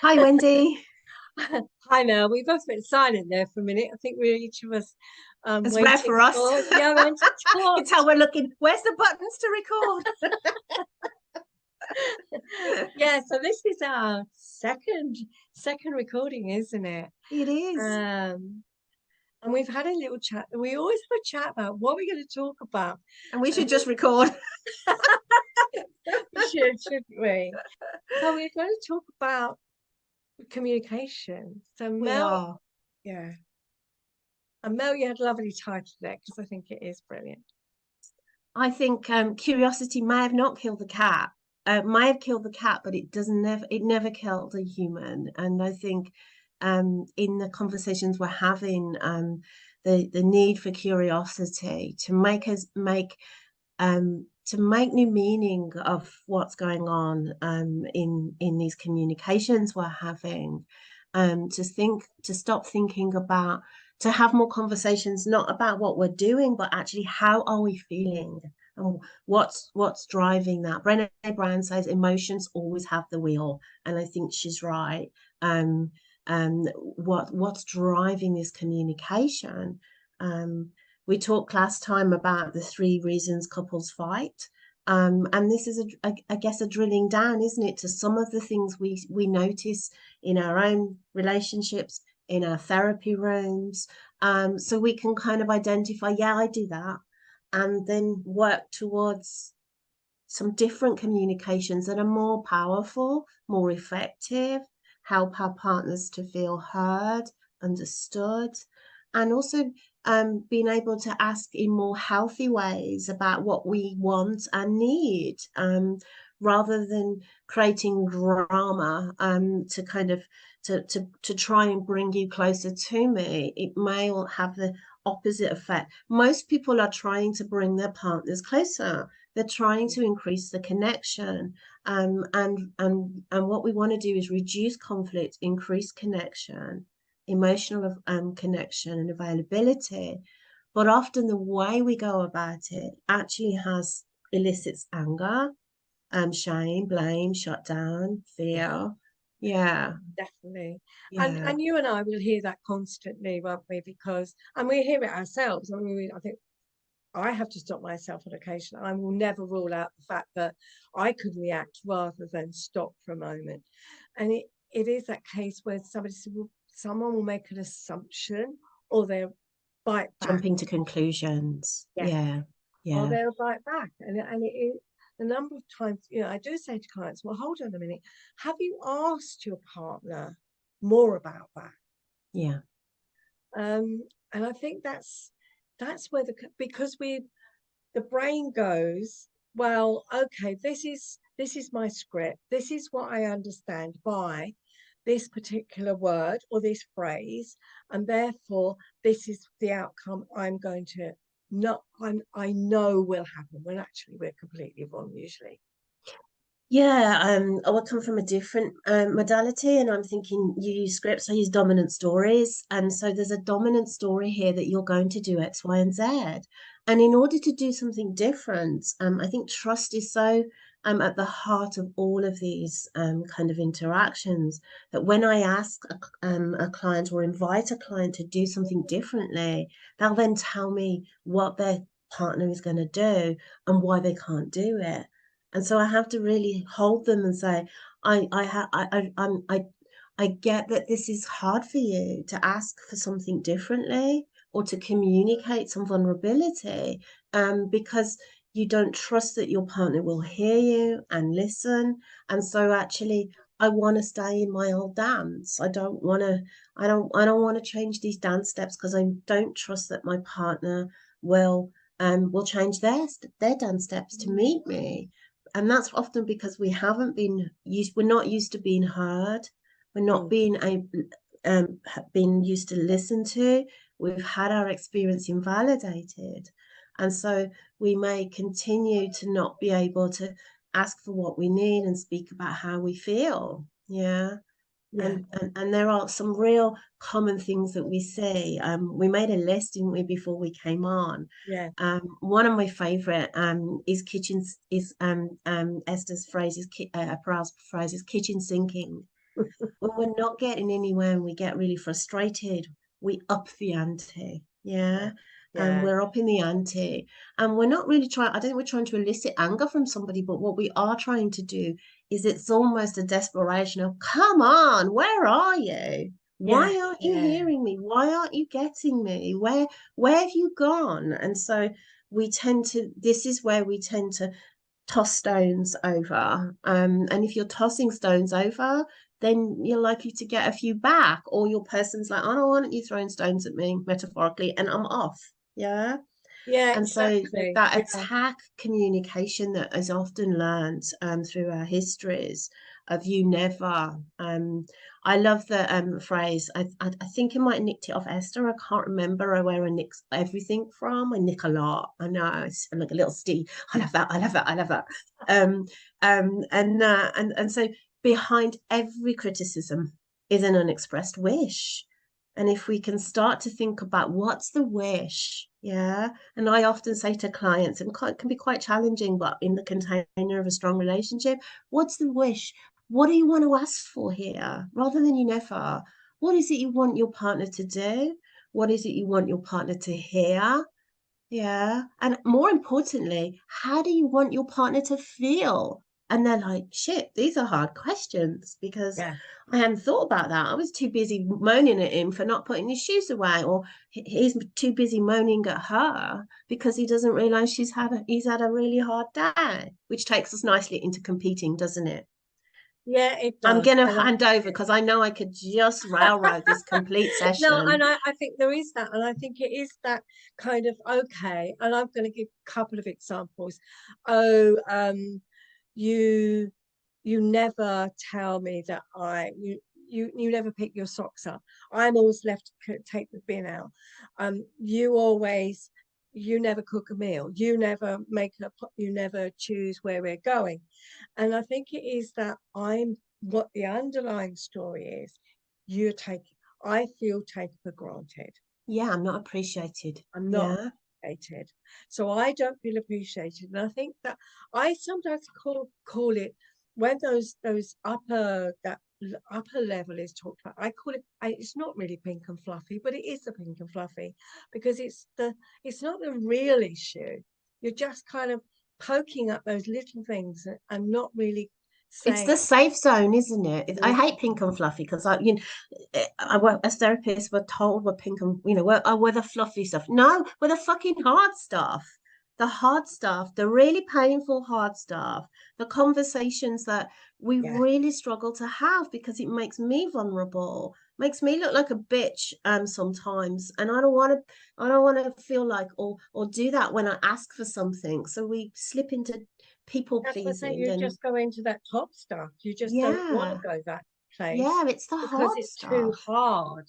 Hi, Wendy. Hi Mel, we both went silent there for a minute. I think we each of us It's rare waiting for us. for, yeah, waiting to You can tell talk. we're looking. Where's the buttons to Yeah, so this is our second recording, isn't it? It is. Um, and we've had a little chat. We always have a chat about what we're going to talk about. And we And should just record. we should, shouldn't we? So we're going to talk about communication. So We Mel, are. yeah, and Mel, you had a lovely title there because I think it is brilliant. I think curiosity may have not killed the cat. May have killed the cat, but it never killed a human. And I think in the conversations we're having, the need for curiosity to make new meaning of what's going on in these communications we're having, to stop thinking about, to have more conversations not about what we're doing, but actually how are we feeling and what's driving that. Brené Brown says emotions always have the wheel, and I think she's right. Um, what's driving this communication? Um, we talked last time about the three reasons couples fight. And this is, I guess, a drilling down, isn't it, to some of the things we notice in our own relationships, in our therapy rooms. So we can kind of identify, yeah, I do that, and then work towards some different communications that are more powerful, more effective, help our partners to feel heard, understood, and also being able to ask in more healthy ways about what we want and need, rather than creating drama, to kind of to try and bring you closer to me. It may have the opposite effect. Most people are trying to bring their partners closer. They're trying to increase the connection, and what we want to do is reduce conflict, increase connection, emotional connection and availability. But often the way we go about it actually has elicits anger, shame, blame, shut down, Yeah. fear. Yeah, Definitely. And yeah, and you and I will hear that constantly, won't we? Because and we hear it ourselves. I mean, I think I have to stop myself on occasion. I will never rule out the fact that I could react rather than stop for a moment. And it is that case where someone will make an assumption or they'll bite back. jumping to conclusions. Yeah. Yeah, Or yeah. they'll bite back. And the number of times, I do say to clients, well, hold on a minute. Have you asked your partner more about that? Yeah. And I think that's where because the brain goes, well, okay, this is my script. This is what I understand by this particular word or this phrase, and therefore this is the outcome I'm going to not I know will happen when actually we're completely wrong usually. Yeah, I come from a different modality, and I'm thinking you use scripts, I use dominant stories. And so there's a dominant story here that you're going to do X, Y, and Z. And in order to do something different, I think trust is so at the heart of all of these kind of interactions, that when I ask a client or invite a client to do something differently, they'll then tell me what their partner is going to do and why they can't do it. And so I have to really hold them and say, I get that this is hard for you to ask for something differently or to communicate some vulnerability, because you don't trust that your partner will hear you and listen. And so actually, I want to stay in my old dance. I don't want to change these dance steps because I don't trust that my partner will change their dance steps to meet me. And that's often because we're not used to being heard. We're not Mm. being used to listen to. We've had our experience invalidated. And so we may continue to not be able to ask for what we need and speak about how we feel. Yeah. Yeah, And there are some real common things that we see. We made a list, didn't we, before we came on? yeah, One of my favorite is kitchen is Esther's phrase is Paral's phrase is kitchen sinking. When we're not getting anywhere and we get really frustrated, we up the ante. Yeah. Yeah. And Yeah. we're up in the ante. And we're not really trying, I don't think we're trying to elicit anger from somebody, but what we are trying to do is it's almost a desperation of, come on, where are you? Yeah. Why aren't you Yeah. hearing me? Why aren't you getting me? Where have you gone? And so this is where we tend to toss stones over. And if you're tossing stones over, then you're likely to get a few back, or your person's like, I don't want you throwing stones at me, metaphorically, and I'm off. Yeah. Yeah, And so exactly. that Yeah. attack communication that is often learned through our histories of you never. I love the phrase. I think I might have nicked it off Esther. I can't remember where I nicked everything from. I nick a lot. I know. I'm like a little Steve. I love that. I love that. I love that. Um, and so behind every criticism is an unexpressed wish. And if we can start to think about what's the wish, yeah. And I often say to clients, and it can be quite challenging, but in the container of a strong relationship, what's the wish? What do you want to ask for here? Rather than you never, what is it you want your partner to do? What is it you want your partner to hear? Yeah. And more importantly, how do you want your partner to feel? And they're like, shit, these are hard questions because Yeah. I hadn't thought about that. I was too busy moaning at him for not putting his shoes away, or he's too busy moaning at her because he doesn't realize he's had a really hard day, which takes us nicely into competing, doesn't it? Yeah, it I'm does. gonna And hand over because I know I could just railroad this complete no, session. and I think there is that, and I think it is that kind of okay. And I'm going to give a couple of examples. Oh, you you never tell me that you never pick your socks up. I'm always left to take the bin out. You never cook a meal. You never choose where we're going. And I think it is that I'm what the underlying story is. You take I feel taken for granted. Yeah, I'm not appreciated. I'm not Yeah. appreciated. So I don't feel appreciated. And I think that I sometimes call it when those upper level is talked about, I call it it's not really pink and fluffy, but it is the pink and fluffy because it's not the real issue. You're just kind of poking up those little things and not really It's saying the safe zone, isn't it? I hate pink and fluffy because I work as therapists. We're told we're pink and we're the fluffy stuff. No, we're the fucking hard stuff. The hard stuff, the really painful hard stuff, the conversations that we yeah. really struggle to have because it makes me vulnerable, makes me look like a bitch sometimes, and I don't want to feel like or do that when I ask for something. So we slip into people That's what I'm saying. pleasing You and just go into that top stuff. You just don't want to yeah, go that place yeah, it's the because hard it's too stuff. hard.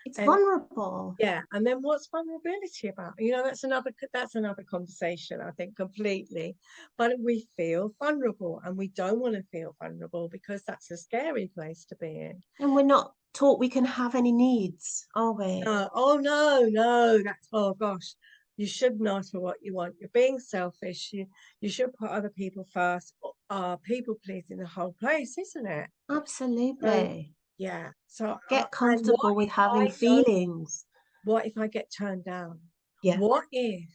It's And vulnerable. yeah, and then what's vulnerability about? That's another conversation, I think, completely. But we feel vulnerable and we don't want to feel vulnerable because that's a scary place to be in. And we're not taught we can have any needs, are we? No, oh no, no, that's oh gosh. You shouldn't ask for what you want. You're being selfish. You should put other people first. People pleasing the whole place, isn't it? So Absolutely. yeah. So Get and what comfortable with if having I don't? feelings. What if I get turned down? Yeah. What if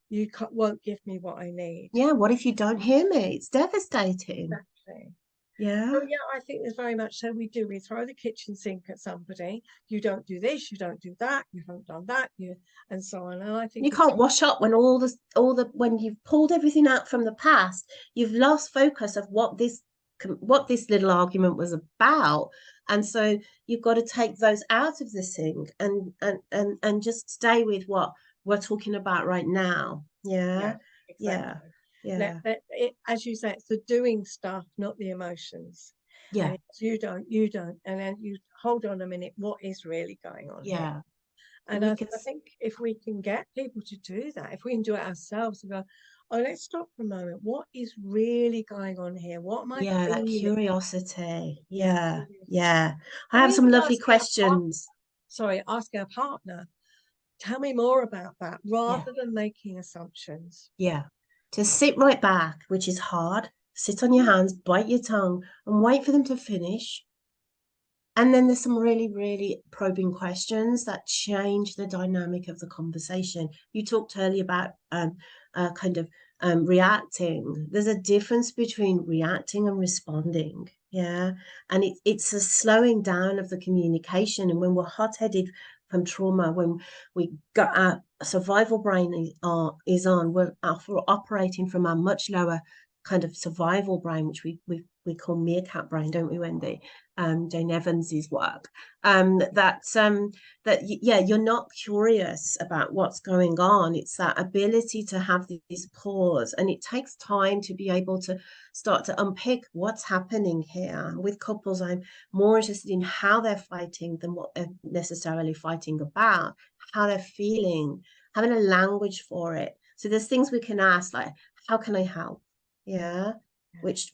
you won't give me what I need? Yeah. What if you don't hear me? It's devastating. Exactly. So Yeah. yeah, I think there's very much so we do. We throw the kitchen sink at somebody. You don't do this. You don't do that. You haven't done that. You and so on. And I think You it's can't wash up when when you've pulled everything out from the past, you've lost focus of what this little argument was about. And so you've got to take those out of the sink and just stay with what we're talking about right now. yeah, Yeah. Yeah. exactly. Yeah. As you say, it's the doing stuff, not the emotions. And Yeah. it's and then you hold on a minute. What is really going on here? Yeah. And We I, can I think if we can get people to do that, if we can do it ourselves and go, oh, let's stop for a moment. What is really going on here? What am I yeah, that feeling? curiosity. Yeah, Yeah. curiosity. Yeah. I Or have some even lovely questions. asking our partner, tell me more about that, Yeah. rather than making assumptions. Yeah. To sit right back, which is hard. Sit on your hands, bite your tongue, and wait for them to finish. And then there's some really, really probing questions that change the dynamic of the conversation. You talked earlier about kind of reacting. There's a difference between reacting and responding. Yeah. And it's a slowing down of the communication. And when we're hot-headed from trauma, when we got our survival brain is on, we're operating from a much lower kind of survival brain, which we call meerkat brain, don't we, Wendy? Jane Evans's work. That yeah, you're not curious about what's going on. It's that ability to have these pause, and it takes time to be able to start to unpick what's happening here. With couples, I'm more interested in how they're fighting than what they're necessarily fighting about, how they're feeling, having a language for it. So there's things we can ask, like, how can I help? Yeah, which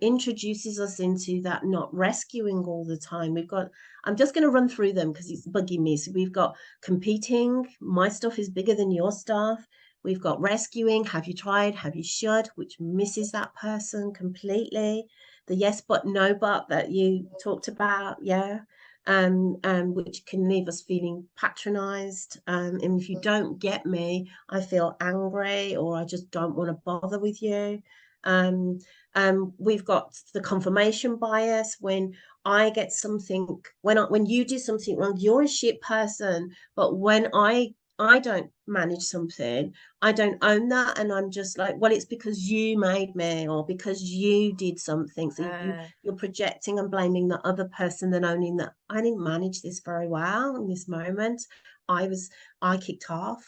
introduces us into that not rescuing all the time. We've got, I'm just going to run through them because it's bugging me. So we've got competing, my stuff is bigger than your stuff. We've got rescuing, have you tried, have you should, which misses that person completely. The yes but no but that you talked about, yeah. Which can leave us feeling patronized. And if you don't get me, I feel angry, or I just don't want to bother with you. Um, we've got the confirmation bias. When I get something, when you do something wrong, you're a shit person. But when I don't manage something, I don't own that, and I'm just like, well, it's because you made me, or because you did something. So you're projecting and blaming the other person, than owning that I didn't manage this very well in this moment. I kicked off.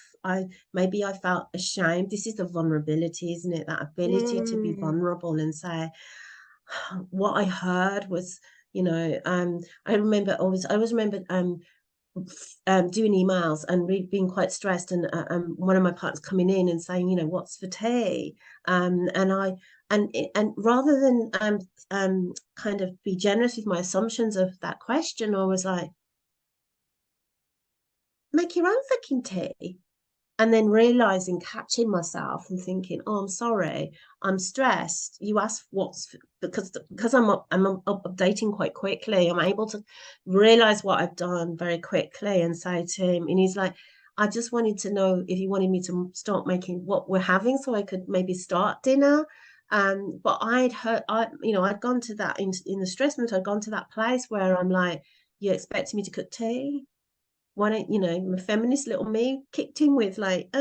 Maybe I felt ashamed. This is the vulnerability, isn't it? That ability to be vulnerable and say, what I heard was, I always remember doing emails and being quite stressed, and one of my partners coming in and saying, what's for tea? And rather than kind of be generous with my assumptions of that question, I was like, make your own fucking tea. And then realizing, catching myself and thinking, oh, I'm sorry, I'm stressed. You asked what's, because I'm updating quite quickly, I'm able to realize what I've done very quickly and say to him, and he's like, I just wanted to know if you wanted me to start making what we're having so I could maybe start dinner. But I'd gone to that in the stress moment, I'd gone to that place where I'm like, you expecting me to cook tea? Why don't my feminist little me kicked in with like,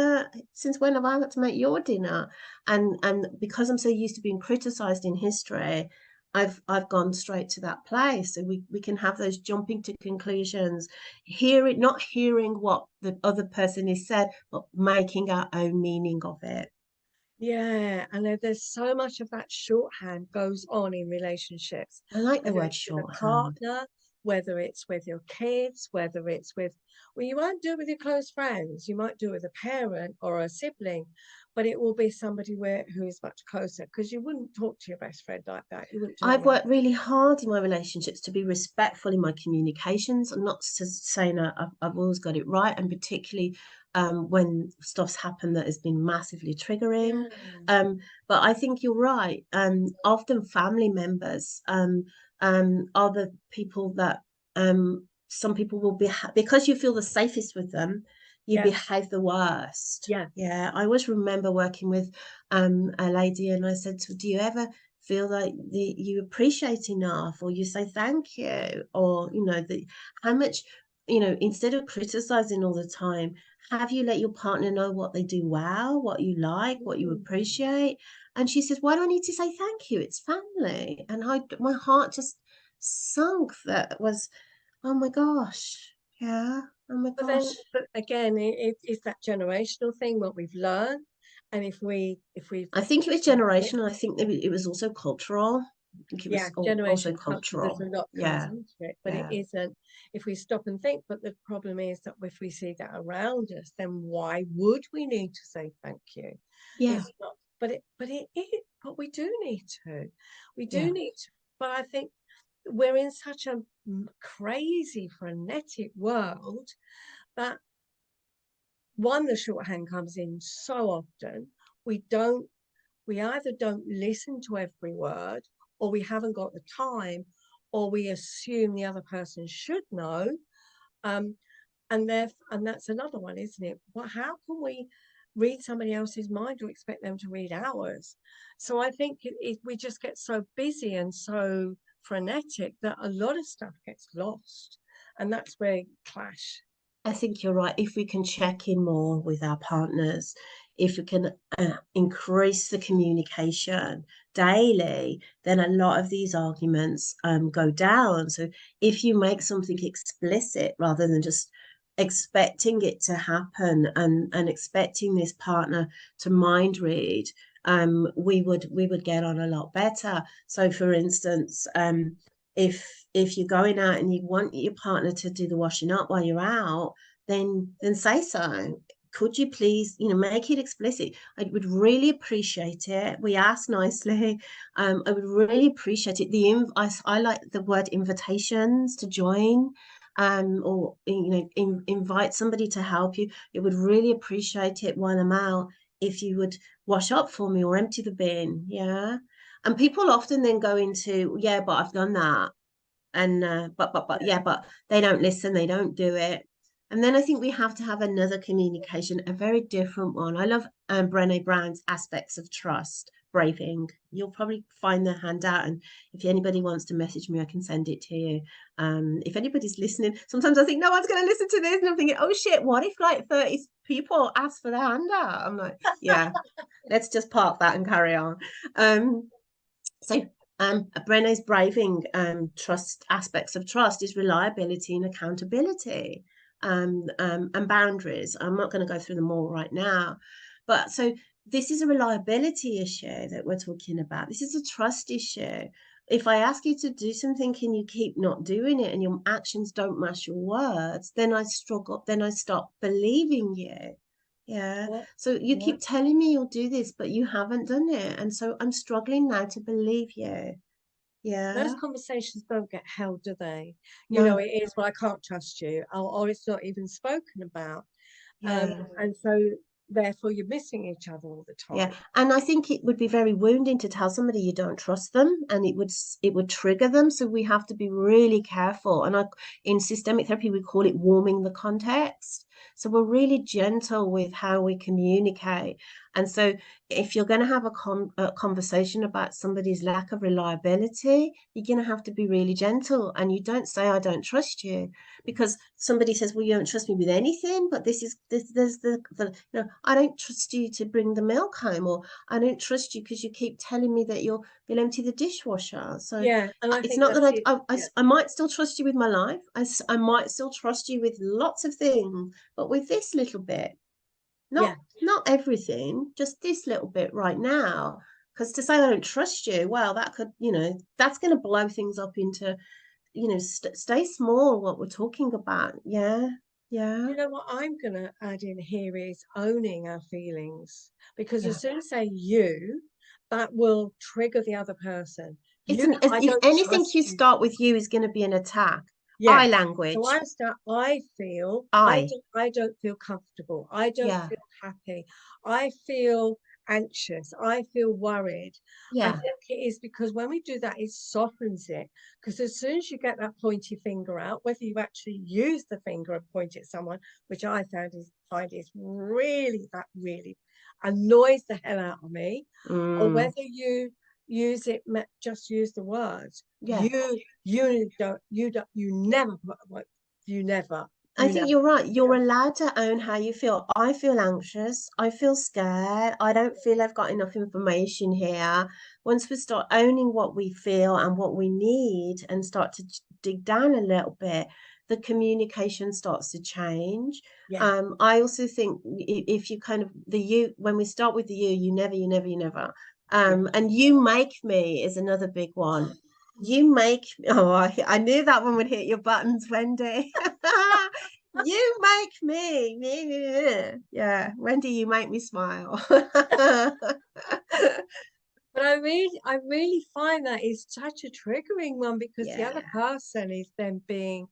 since when have I got to make your dinner? And because I'm so used to being criticized in history, I've gone straight to that place. So we can have those jumping to conclusions, not hearing what the other person is said, but making our own meaning of it. Yeah, and there's so much of that shorthand goes on in relationships, I like the whether word it's with a shorthand. partner, whether it's with your kids, whether it's with, well, you won't do it with your close friends, you might do it with a parent or a sibling, but it will be somebody who is much closer, because you wouldn't talk to your best friend like that. You wouldn't do it I've like worked really hard in my relationships to be respectful in my communications. I'm not saying I've always got it right, and particularly when stuff's happened that has been massively triggering. yeah, But I think you're right. Often family members are the people that some people will be, because you feel the safest with them, you yeah, behave the worst. yeah. Yeah, I always remember working with a lady, and I said to her, do you ever feel like you appreciate enough, or you say thank you, or how much, instead of criticizing all the time, have you let your partner know what they do well, what you like, what you Mm. appreciate? And she said, why do I need to say thank you? It's family. And my heart just sunk. That was, oh my gosh, yeah, oh my But then, gosh. but again, it's that generational thing, what we've learned, and if we I think it was generational. I think it was also cultural. I think it yeah, was also generation culture, there's a cultural. lot comes Yeah, into it, but it yeah, isn't. If we stop and think, but the problem is that if we see that around us, then why would we need to say thank you? yeah, It's not, but we do need to. We yeah. do need to. But I think we're in such a crazy, frenetic world that one, the shorthand comes in so often. We don't, we either don't listen to every word, or we haven't got the time, or we assume the other person should know. Um, and that's another one, isn't it? Well, how can we read somebody else's mind or expect them to read ours? So I think we just get so busy and so frenetic that a lot of stuff gets lost, and that's where we clash. I think you're right. If we can check in more with our partners, if we can increase the communication daily, then a lot of these arguments go down. So if you make something explicit rather than just expecting it to happen and expecting this partner to mind read, we would get on a lot better. So for instance, if you're going out and you want your partner to do the washing up while you're out, then say so. Could you please, make it explicit? I would really appreciate it. We ask nicely. I would really appreciate it. I like the word invitations to join, or invite somebody to help you. It would really appreciate it while I'm out if you would wash up for me or empty the bin. Yeah. And people often then go into, yeah, but I've done that. And but Yeah. yeah, but they don't listen, they don't do it. And then I think we have to have another communication, a very different one. I love Brené Brown's aspects of trust, braving. You'll probably find the handout, and if anybody wants to message me, I can send it to you. If anybody's listening, sometimes I think no one's going to listen to this, and I'm thinking, oh shit, what if like 30 people ask for the handout? I'm like, yeah, let's just park that and carry on. So Brené's braving trust aspects of trust is reliability and accountability, and boundaries. I'm not going to go through them all right now, but so this is a reliability issue that we're talking about. This is a trust issue. If I ask you to do something and you keep not doing it and your actions don't match your words, then I struggle, then I stop believing you. Yeah. Yeah. So you Yeah. keep telling me you'll do this, but you haven't done it. And so I'm struggling now to believe you. Those Yeah. conversations don't get held, do they? You know, No. it is, well, I can't trust you, or it's not even spoken about. Yeah. And so therefore you're missing each other all the Yeah. time. And I think it would be very wounding to tell somebody you don't trust them, and it would trigger them. So we have to be really careful. And in systemic therapy we call it warming the context. So we're really gentle with how we communicate. And so if you're going to have a conversation about somebody's lack of reliability, you're going to have to be really gentle. And you don't say, I don't trust you, because somebody says, well, you don't trust me with anything, but there's I don't trust you to bring the milk home, or I don't trust you because you keep telling me that you'll empty the dishwasher. So Yeah, and I it's think not that that's it. Yeah, I might still trust you with my life. I might still trust you with lots of things, but with this little bit, yeah, not everything, just this little bit right now. Because to say I don't trust you, well, that could, that's going to blow things up into, stay small, what we're talking about. Yeah. Yeah. you know what I'm going to add in here is owning our feelings, because Yeah. as soon as I say you, that will trigger the other person. It's You, as I if don't anything trust you you. start with you is going to be an attack. Yeah. I So language. I start, I feel, I. I don't feel comfortable. I don't Yeah. feel happy. I feel anxious. I feel worried. I Yeah. think it is because when we do that, it softens it. Because as soon as you get that pointy finger out, whether you actually use the finger and point at someone, which I find is really, that really annoys the hell out of me, or Mm, whether you use it, just use the words. yeah. You never, I you think never. you're right. You're allowed to own how you feel. I feel anxious. I feel scared. I don't feel I've got enough information here. Once we start owning what we feel and what we need and start to dig down a little bit, the communication starts to change. Yeah, I also think if you kind of when we start with the you never, you never, you never. yeah. And you make me is another big one. You make oh, I knew that one would hit your buttons, Wendy. You make me. Yeah, Wendy, you make me smile. But I really find that is such a triggering one, because the other Yeah, person is then being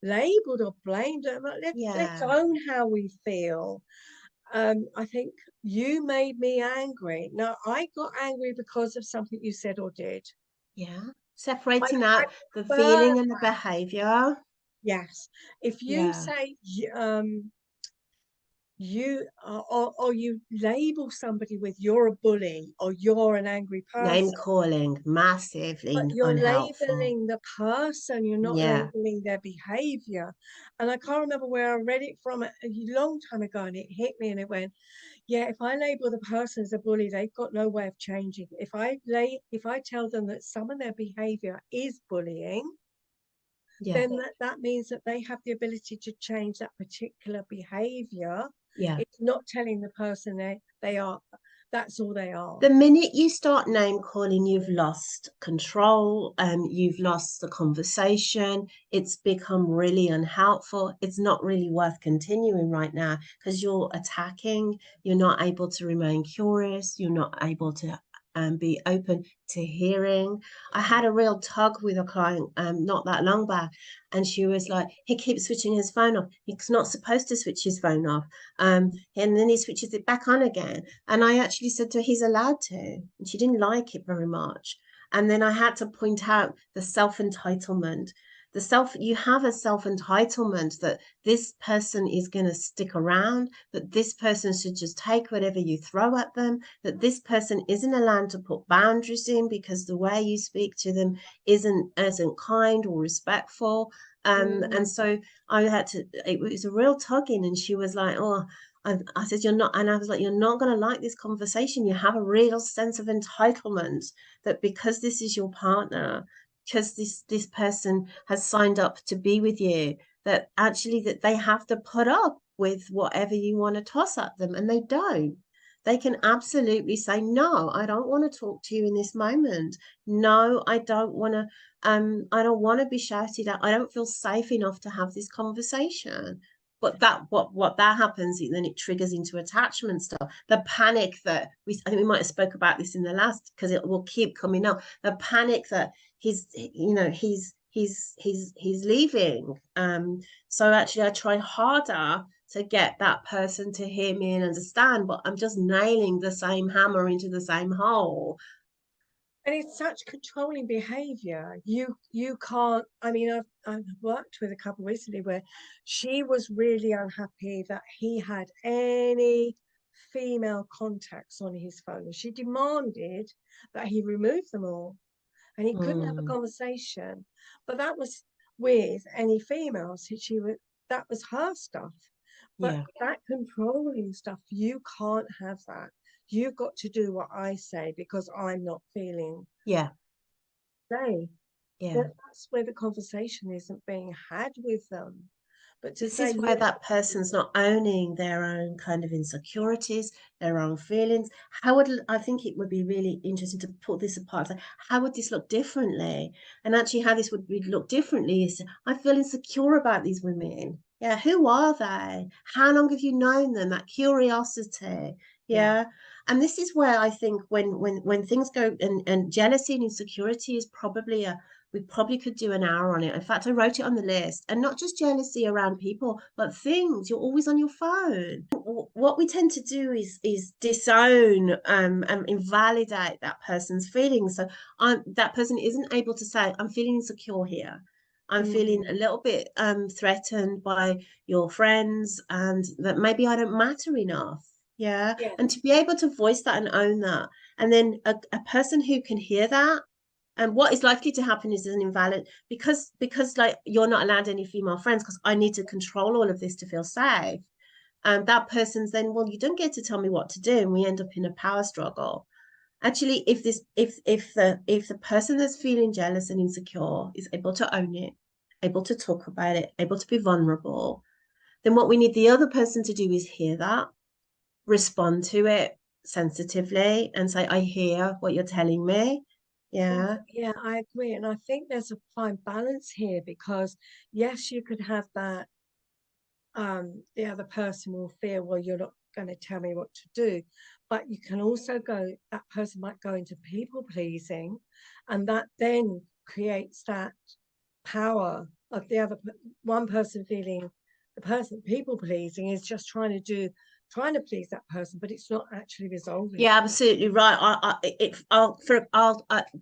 labeled or blamed. Let's yeah, own how we feel. I think you made me angry. Now I got angry because of something you said or did. yeah, I, Separating I out the prefer, feeling and the behavior. yes. If you Yeah. say, you or you label somebody with you're a bully or you're an angry Name person, calling, but massively you're unhelpful. labeling the person, you're not Yeah. labeling their behavior. And I can't remember where I read it from a long time ago, and it hit me and it went, yeah, if I label the person as a bully, they've got no way of changing. If I tell them that some of their behavior is bullying, Yeah. then that means that they have the ability to change that particular behavior. Yeah. It's not telling the person they are, that's all they are. The minute you start name calling, you've lost control, you've lost the conversation. It's become really unhelpful. It's not really worth continuing right now because you're attacking. You're not able to remain curious. You're not able to be open to hearing. I had a real tug with a client not that long back, and she was like, he keeps switching his phone off. He's not supposed to switch his phone off. And then he switches it back on again. And I actually said to her, he's allowed to. And she didn't like it very much. And then I had to point out the self entitlement. You have a self entitlement that this person is going to stick around, that this person should just take whatever you throw at them, that this person isn't allowed to put boundaries in because the way you speak to them isn't kind or respectful. And Mm. so I had to, it was a real tugging, and she was like, oh, I said, you're not, and I was like, you're not going to like this conversation. You have a real sense of entitlement that because this is your partner, because this person has signed up to be with you, that actually that they have to put up with whatever you want to toss at them, and they don't. They can absolutely say, no, I don't want to talk to you in this moment. No, I don't want to be shouted at. I don't feel safe enough to have this conversation. But what that happens, then it triggers into attachment stuff. The panic that I think we might have spoke about this in the last, because it will keep coming up. The panic that he's leaving. So actually I try harder to get that person to hear me and understand, but I'm just nailing the same hammer into the same hole. And it's such controlling behavior. You can't. I mean, I've worked with a couple recently where she was really unhappy that he had any female contacts on his phone. She demanded that he remove them all, and he couldn't have a Mm, conversation. But that was with any females. That was her stuff. But yeah, that controlling stuff, you can't have that. You've got to do what I say because I'm not feeling yeah, safe. yeah. That's where the conversation isn't being had with them. But to This say is where you, that person's not owning their own kind of insecurities, their own feelings. How would I think it would be really interesting to put this apart? Like, how would this look differently? And actually, how this would look differently is I feel insecure about these women. Yeah, who are they? How long have you known them? That curiosity. yeah, Yeah. And this is where I think when things go, and jealousy and insecurity is probably a we probably could do an hour on it. In fact, I wrote it on the list, and not just jealousy around people, but things. You're always on your phone. What we tend to do is disown and invalidate that person's feelings. So that person isn't able to say, "I'm feeling insecure here. I'm feeling mm, a little bit threatened by your friends, and that maybe I don't matter enough." Yeah, yeah, and to be able to voice that and own that, and then a person who can hear that, and what is likely to happen is an invalid, because like you're not allowed any female friends because I need to control all of this to feel safe. And that person's then, well, you don't get to tell me what to do, and we end up in a power struggle. Actually, if the person that's feeling jealous and insecure is able to own it, able to talk about it, able to be vulnerable, then what we need the other person to do is hear that, respond to it sensitively, and say, I hear what you're telling me. well, Yeah. yeah, I agree, and I think there's a fine balance here because yes, you could have that. The other person will feel, well, you're not going to tell me what to do, but you can also go. That person might go into people pleasing, and that then creates that power of the other one person feeling the person people pleasing is just trying to do trying to please that person, but it's not actually resolving. Yeah, absolutely right.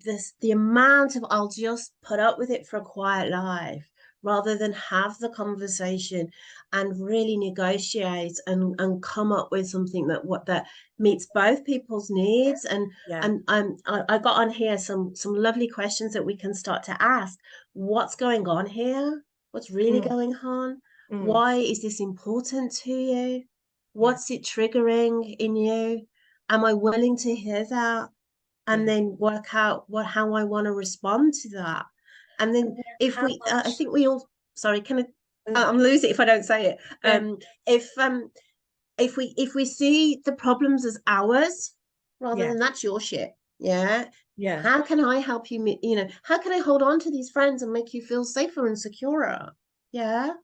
This the amount of I'll just put up with it for a quiet life rather than have the conversation and really negotiate and come up with something that meets both people's needs. Yeah. I got on here some lovely questions that we can start to ask. What's going on here? What's really Mm, going on? mm, Why is this important to you? yeah. What's it triggering in you? Am I willing to hear that? And Yeah. then work out how I want to respond to that. And And then then if how we, I much? think we all, sorry, can Mm, I'm lose it if I don't say it. yeah. If if we see the problems as ours rather Yeah. than that's your shit, yeah. Yeah. How can I help you? How can I hold on to these friends and make you feel safer and securer? Yeah,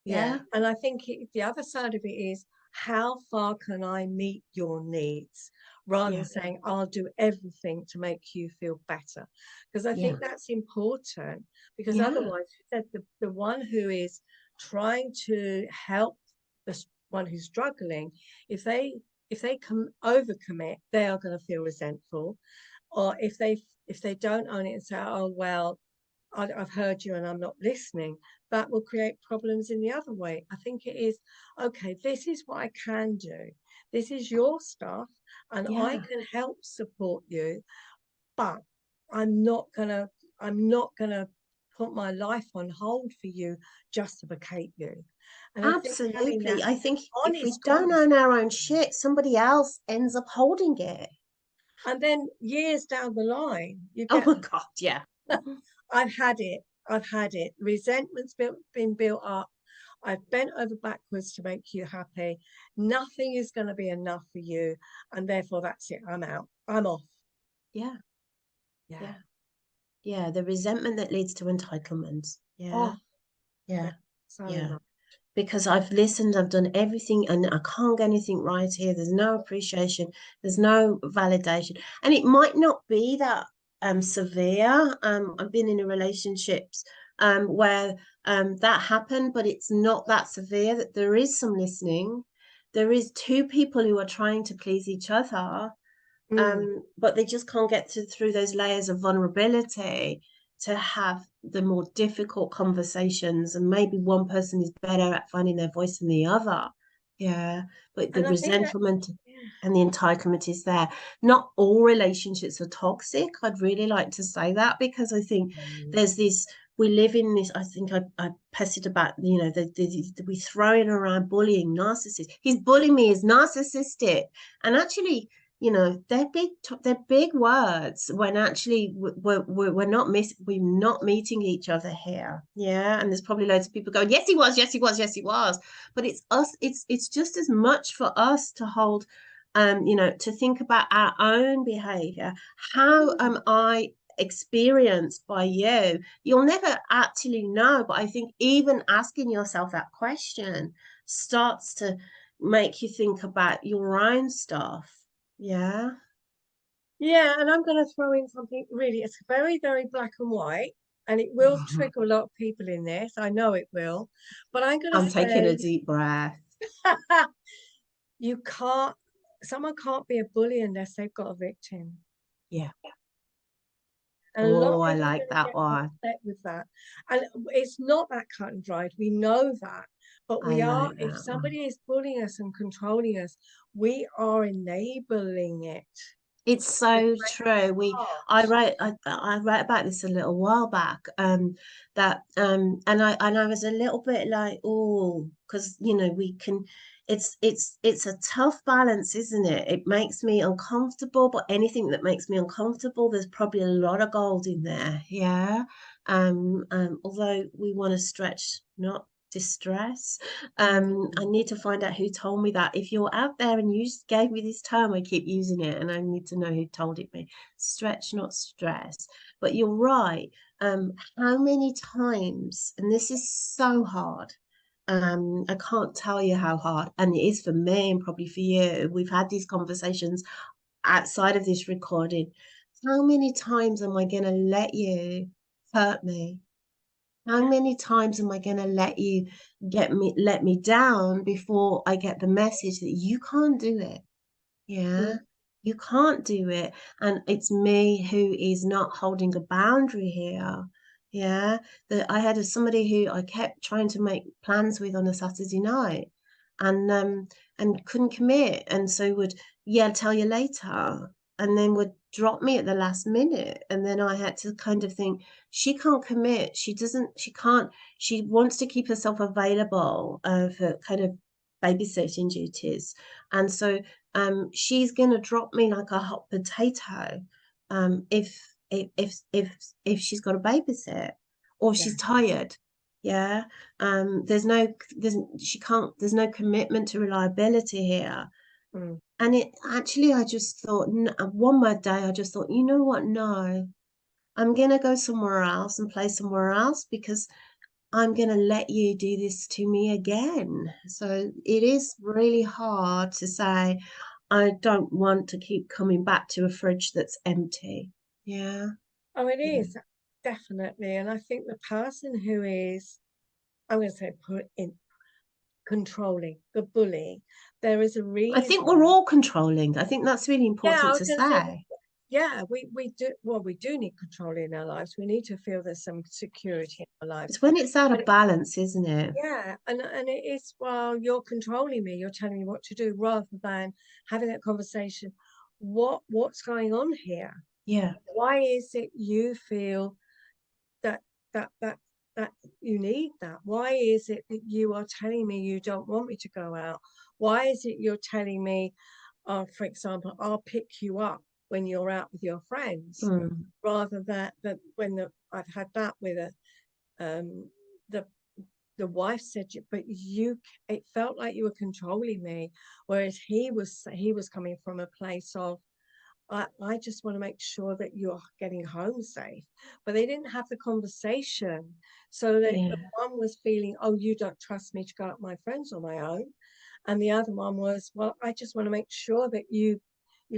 Yeah. yeah, And I think the other side of it is, how far can I meet your needs, rather than yeah, saying I'll do everything to make you feel better. Because I yeah, think that's important, because yeah, otherwise the one who is trying to help one who's struggling, if they come overcommit, they are going to feel resentful. Or if they don't own it and say, oh well, I've heard you and I'm not listening, that will create problems in the other way. I think it is, okay, this is what I can do. This is your stuff, and I yeah. can help support you, but I'm not gonna I'm not gonna put my life on hold for you just to placate you. And I think having Absolutely. that I think if we honest don't conversation, own our own shit, somebody else ends up holding it. and then years down the line, you Oh get, my God, yeah. I've had it. I've had it. Resentment's been built up. I've bent over backwards to make you happy. Nothing is going to be enough for you. And therefore, that's it. I'm out. I'm off. Yeah, Yeah. yeah, yeah. The resentment that leads to entitlement. Yeah, Oh, yeah, yeah. So yeah. much. Because I've listened, I've done everything, and I can't get anything right here. There's no appreciation, there's no validation. And it might not be that severe. I've been in a relationships where that happened, but it's not that severe, that there is some listening. There is two people who are trying to please each other, Mm. but they just can't get through those layers of vulnerability to have the more difficult conversations. And maybe one person is better at finding their voice than the other. Yeah, but the And I think that, resentment yeah. and the entitlement is there. Not all relationships are toxic. I'd really like to say that, because I think Mm. there's this, we live in this, I think I pestered about, we throwing around bullying, narcissist. He's bullying me, is narcissistic. And actually, they're big words when actually we're not meeting each other here. Yeah, and there's probably loads of people going, yes he was, yes he was, yes he was. But it's us, it's just as much for us to hold, to think about our own behavior. How Mm. am I experienced by you? You'll never actually know, but I think even asking yourself that question starts to make you think about your own stuff. Yeah. Yeah. And I'm going to throw in something really, it's very, very black and white. And it will trigger a lot of people in this. I know it will. But I'm going to I'm taking a say, deep breath. you can't, someone can't be a bully unless they've got a victim. Yeah. And a lot Oh, of I people are like going to that get one. upset with that. And it's not that cut and dried. We know that. But I we are, like if that one. somebody is bullying us and controlling us, we are enabling it It's to so break true. apart. I wrote about this a little while back. That and I was a little bit like, oh, because we can. It's a tough balance, isn't it? It makes me uncomfortable, but anything that makes me uncomfortable, there's probably a lot of gold in there. Yeah. Although we want to stretch, not distress. I Mm. need to find out who told me that. If you're out there and you just gave me this term, I keep using it, and I need to know who told it me. Stretch, not stress. But you're right. How many times, and this is so hard. I can't tell you how hard, and it is for me and probably for you. We've had these conversations outside of this recording. How many times am I going to let you hurt me? How many times am I going to let me down before I get the message that you can't do it? Mm, Yeah, you can't do it. And it's me who is not holding a boundary here. Yeah, that I had somebody who I kept trying to make plans with on a Saturday night and couldn't commit. And so would, yeah, I'll tell you later. And then would drop me at the last minute. And then I had to kind of think, she can't commit. She can't, she wants to keep herself available for kind of babysitting duties. And so she's gonna drop me like a hot potato if she's got to babysit or yeah. she's tired. Yeah. There's she can't there's no commitment to reliability here. Mm. And it actually I just thought one more day I just thought, you know what? No, I'm gonna go somewhere else and play somewhere else because I'm going to let you do this to me again. So it is really hard to say, I don't want to keep coming back to a fridge that's empty. Yeah. Oh, it Yeah. is definitely. And I think the person who is, I'm going to say, put in controlling the bully, there is a I think we're reason. all controlling. I think that's really Yeah, I important was to going to say, say. yeah, we do. Well, we do need control in our lives. We need to feel there's some security in our lives. It's when it's out But of balance, isn't it? yeah, and it is, well, you're controlling me. You're telling me what to do rather than having that conversation. What's going on here? Yeah. Why is it you feel that that that that you need that? Why is it that you are telling me you don't want me to go out? Why is it you're telling me, for example, I'll pick you up when you're out with your friends, Mm. rather that when I've had that with the the wife said, but you, it felt like you were controlling me, whereas he was coming from a place of, I just want to make sure that you're getting home safe. But they didn't have the conversation. So that the Yeah. one was feeling, oh, you don't trust me to go out with my friends on my own. And the other one was, well, I just want to make sure that you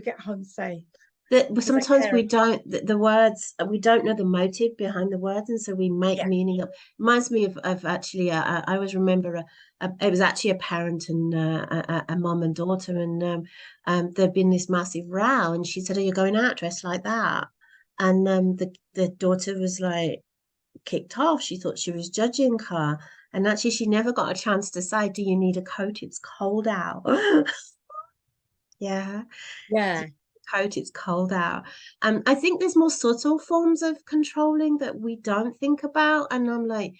get home safe That because I sometimes care. we don't the words we don't know the motive behind the words, and so we make Yeah, meaning up. Reminds me of actually I always remember it was actually a parent and a mom and daughter, and there'd been this massive row, and she said, "Are you going out dressed like that?" And the daughter was like kicked off. She thought she was judging her, and actually she never got a chance to say, "Do you need a coat? It's cold out." Yeah, yeah, coat, it's cold out. I think there's more subtle forms of controlling that we don't think about. And I'm like,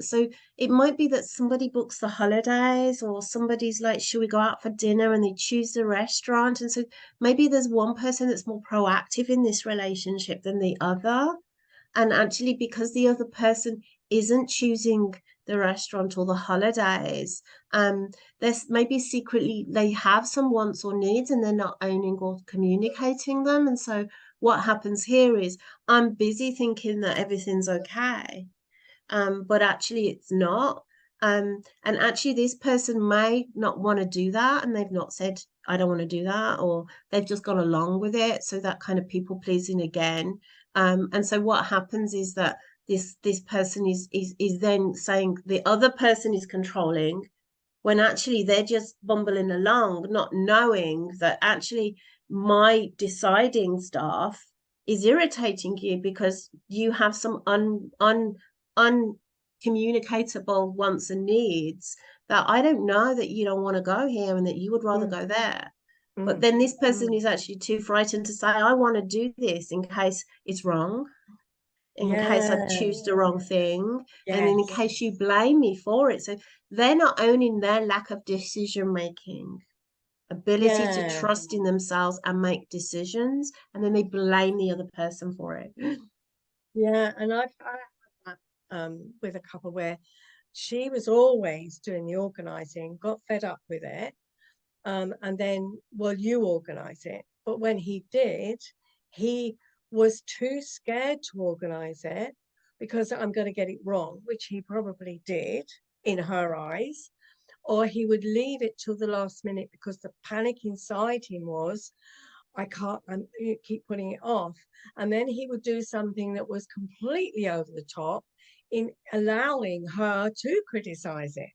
so it might be that somebody books the holidays or somebody's like, should we go out for dinner? And they choose the restaurant. And so maybe there's one person that's more proactive in this relationship than the other. And actually, because the other person isn't choosing the restaurant or the holidays, there's maybe secretly they have some wants or needs and they're not owning or communicating them. And so what happens here is I'm busy thinking that everything's okay, but actually it's not. And actually, this person may not want to do that, and they've not said, I don't want to do that, or they've just gone along with it. So that kind of people pleasing again. And so what happens is that this person is then saying the other person is controlling when actually they're just bumbling along, not knowing that actually my deciding stuff is irritating you because you have some uncommunicatable wants and needs that I don't know that you don't want to go here and that you would rather mm, go there. But mm, then this person is actually too frightened to say, I want to do this in case it's wrong, in case I yeah, choose the wrong thing, and in yes, case you blame me for it. So they're not owning their lack of decision making, ability to yeah, trust in themselves and make decisions, and then they blame the other person for it. yeah. And I had that with a couple where she was always doing the organizing, got fed up with it, and then, well, you organize it. But when he did, he was too scared to organize it because I'm going to get it wrong, which he probably did in her eyes. Or he would leave it till the last minute because the panic inside him was, I can't, keep putting it off. And then he would do something that was completely over the top in allowing her to criticize it.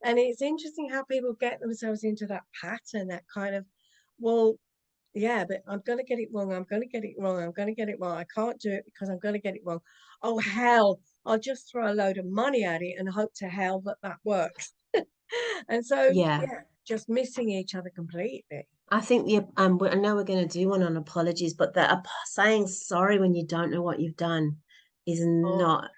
And it's interesting how people get themselves into that pattern, that kind of, well, yeah, but I'm going to get it wrong. I'm going to get it wrong. I'm going to get it wrong. I can't do it because I'm going to get it wrong. Oh, hell, I'll just throw a load of money at it and hope to hell that that works. And so, Yeah. yeah, just missing each other completely. I think I know we're going to do one on apologies, but saying sorry when you don't know what you've done is Oh, not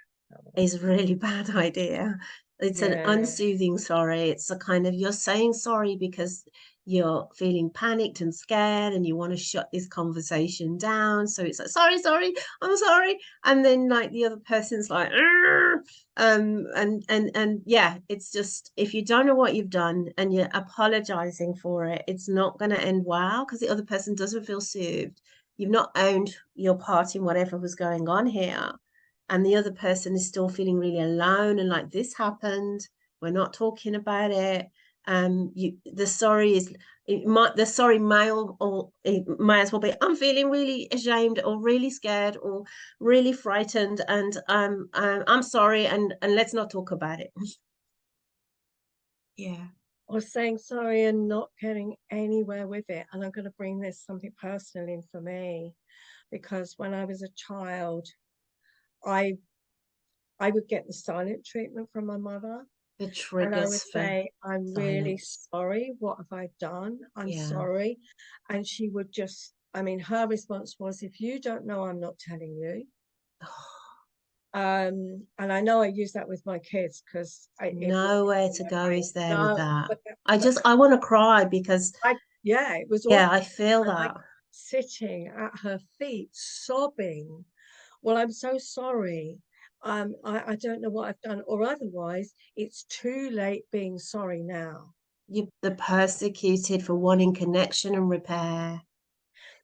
is a really bad idea. It's an yeah, unsoothing sorry. It's a kind of, you're saying sorry because you're feeling panicked and scared and you want to shut this conversation down. So it's like, sorry, sorry, I'm sorry. And then like the other person's like, "Arr!" and yeah, it's just, if you don't know what you've done and you're apologizing for it, it's not going to end well because the other person doesn't feel soothed. You've not owned your part in whatever was going on here, and the other person is still feeling really alone and like, this happened, we're not talking about it. You the sorry is, the sorry may, or it may as well be, I'm feeling really ashamed or really scared or really frightened, and I'm sorry, and let's not talk about it. Yeah. or saying sorry and not getting anywhere with it. And I'm going to bring this something personal in for me, because when I was a child, I I would get the silent treatment from my mother. The And I triggers would for say, I'm really silence. sorry. What have I done? I'm Yeah. sorry. And she would just, I mean, her response was, if you don't know, I'm not telling you. And I know I use that with my kids because it was Nowhere in to my go brain. is there with No, that. but I want to cry because yeah, it was yeah, awful. I feel And I that. sitting at her feet, sobbing. Well, I'm so sorry. I don't know what I've done, or otherwise, it's too late being sorry now. You the persecuted for wanting connection and repair.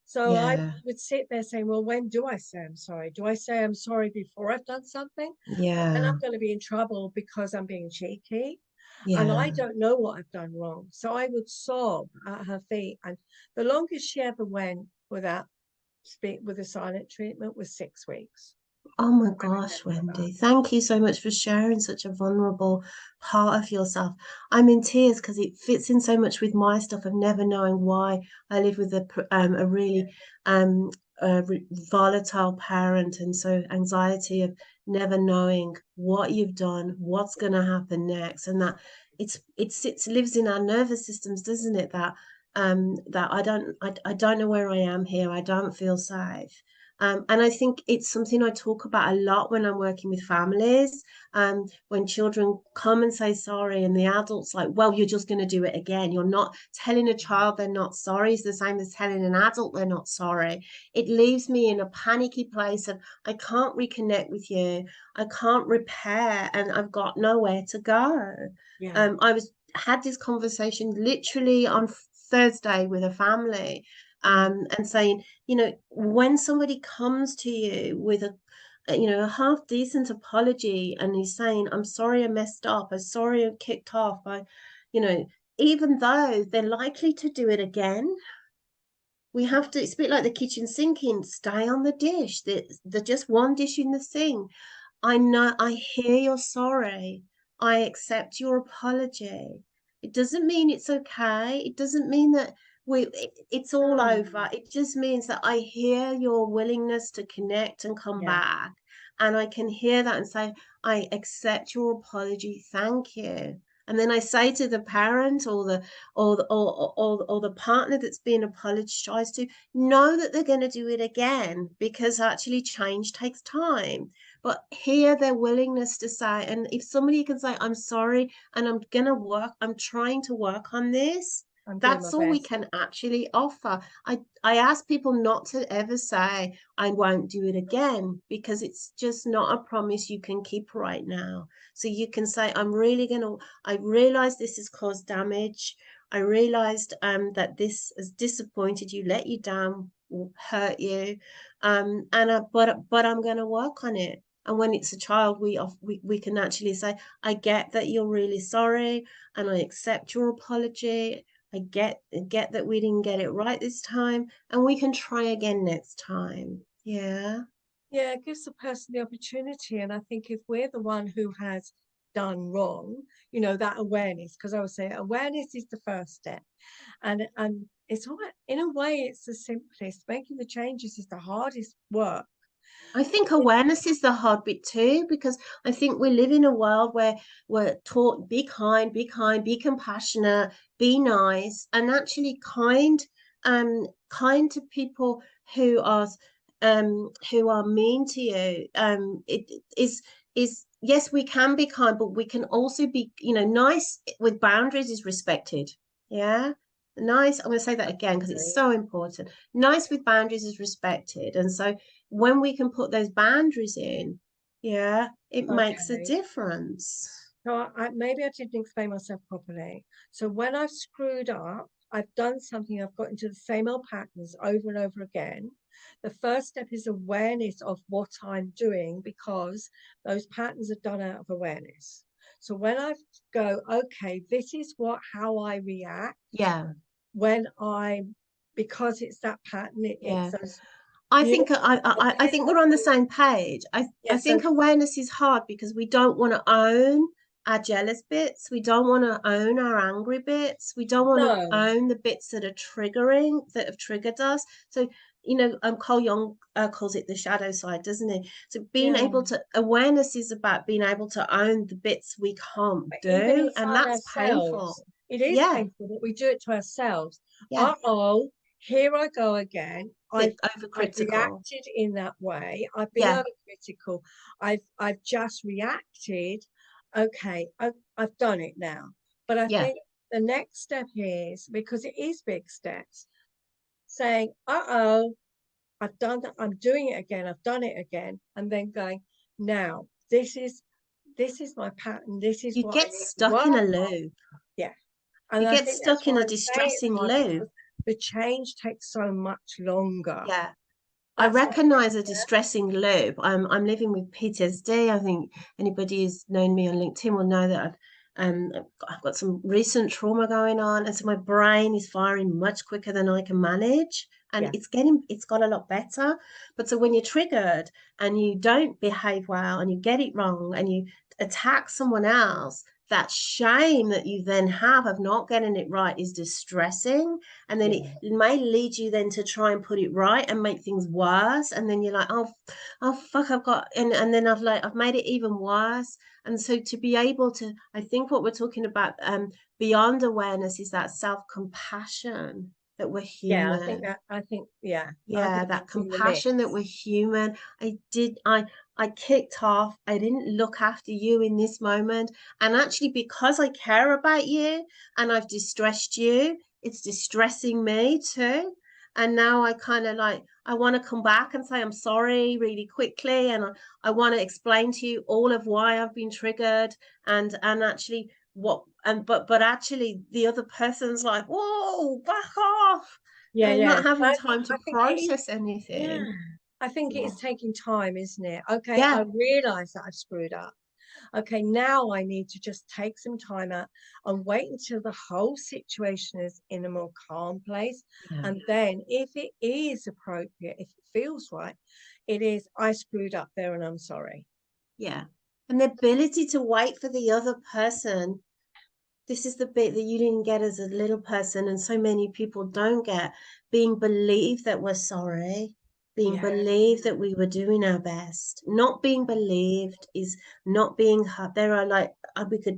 So I Yeah, would sit there saying, well, when do I say I'm sorry? Do I say I'm sorry before I've done something? But then yeah, I'm going to be in trouble because I'm being cheeky and I yeah. don't know what I've done wrong. So I would sob at her feet. And the longest she ever went without speak with a silent treatment was 6 weeks. Oh my I gosh, remember that. Wendy, thank you so much for sharing such a vulnerable part of yourself. I'm in tears because it fits in so much with my stuff of never knowing why I live with a really um volatile parent, and so anxiety of never knowing what you've done, what's going to happen next, and that it sits lives in our nervous systems, doesn't it? That I don't know where I am here. I don't feel safe. And I think it's something I talk about a lot when I'm working with families. When children come and say sorry, and the adult's like, well, you're just going to do it again. You're not telling a child they're not sorry, is the same as telling an adult they're not sorry. It leaves me in a panicky place of, I can't reconnect with you, I can't repair, and I've got nowhere to go. Yeah. I had this conversation literally on Thursday with a family, Mm. and saying, when somebody comes to you with a half decent apology and he's saying, I'm sorry I messed up, I'm sorry I kicked off, you know, even though they're likely to do it again, we have to, it's a bit like the kitchen sinking, stay on the dish. There's just one dish in the sink. I know, I hear you're sorry. I accept your apology. It doesn't mean it's okay. It doesn't mean that it's all Oh, over. It just means that I hear your willingness to connect and come yeah. back. And I can hear that and say, I accept your apology. Thank you. And then I say to the parent or the partner that's being apologized to, know that they're going to do it again, because actually change takes time, but hear their willingness to say. And if somebody can say, I'm sorry, and I'm trying to work on this, I'm doing my that's all we best. can actually offer. I ask people not to ever say, I won't do it again, because it's just not a promise you can keep right now. So you can say, I realize this has caused damage. I realized that this has disappointed you, let you down, hurt you, but I'm going to work on it. And when it's a child, we can actually say, I get that you're really sorry, and I accept your apology. I get that we didn't get it right this time, and we can try again next time. Yeah. Yeah, it gives the person the opportunity. And I think if we're the one who has done wrong, that awareness, because I would say awareness is the first step. And it's all right. In a way, it's the simplest. Making the changes is the hardest work. I think awareness is the hard bit too, because I think we live in a world where we're taught be kind, be compassionate, be nice, and actually kind to people who are mean to you. It is yes, we can be kind, but we can also be, nice with boundaries is respected. Yeah. Nice. I'm going to say that again because it's so important. Nice with boundaries is respected. And so when we can put those boundaries in, yeah, it makes a Okay. difference. So maybe I didn't explain myself properly. So when I've screwed up, I've done something, I've got into the same old patterns over and over again. The first step is awareness of what I'm doing because those patterns are done out of awareness. So when I go, okay, this is how I react Yeah, when because it's that pattern, it's yeah. those I new, think I think we're on the same page. I yeah, so think awareness is hard because we don't want to own our jealous bits. We don't want to own our angry bits. We don't want to no, own the bits that are that have triggered us. So, Cole Young calls it the shadow side, doesn't he? So being yeah. able to awareness is about being able to own the bits we can't Even do, and inside that's ourselves. painful. It is Yeah, painful that we do it to ourselves. yeah. Uh-oh, here I go again. I've Bit I've overcritical. reacted in that way. I've been Yeah, overcritical. I've just reacted. Okay, I've done it now. But I yeah. think the next step is because it is big steps, saying, uh-oh, I've done that, I'm doing it again, I've done it again, and then going, now this is my pattern, this is You what I get need to stuck work in a on. loop. Yeah. And You I get think that's stuck in why a I'm saying it's distressing hard loop. because the change takes so much longer. Yeah. I That's what I think. recognize a distressing loop. I'm living with PTSD. I think anybody who's known me on LinkedIn will know that I've got some recent trauma going on, and so my brain is firing much quicker than I can manage. And Yeah. it's got a lot better. But so when you're triggered and you don't behave well and you get it wrong and you attack someone else, that shame that you then have of not getting it right is distressing, and then it Yeah. may lead you then to try and put it right and make things worse, and then you're like, oh fuck, I've got, and then I've made it even worse. And so to be able to, I think what we're talking about beyond awareness is that self-compassion, that we're Yeah, human. yeah, I Yeah, think that that's in the compassion that mix. we're human. I kicked off. I didn't look after you in this moment. And actually, because I care about you and I've distressed you, it's distressing me too. And now I kind of like, I want to come back and say I'm sorry really quickly. And I want to explain to you all of why I've been triggered, and actually what, and but actually the other person's like, whoa, back off, Yeah, and yeah. not having time to I think it is. process Yeah. anything. I think Yeah. it's taking time, isn't it? Okay, I Yeah. realize that I've screwed up. Okay, now I need to just take some time out and wait until the whole situation is in a more calm place. Yeah. And then, if it is appropriate, if it feels right, it is, I screwed up there and I'm sorry. Yeah. And the ability to wait for the other person. This is the bit that you didn't get as a little person, and so many people don't get, being believed that we're sorry, being Yeah, believed that we were doing our best. Not being believed is not being hurt. There are like,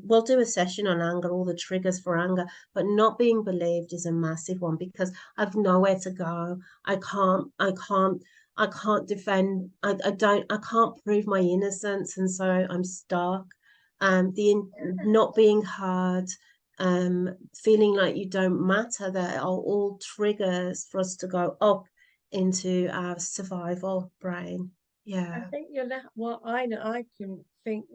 we'll do a session on anger, all the triggers for anger, but not being believed is a massive one because I've nowhere to go. I can't defend, I can't prove my innocence, and so I'm stuck. The not being heard, feeling like you don't matter, that are all triggers for us to go up into our survival brain. I Yeah. think you're that. Well, I know I can think.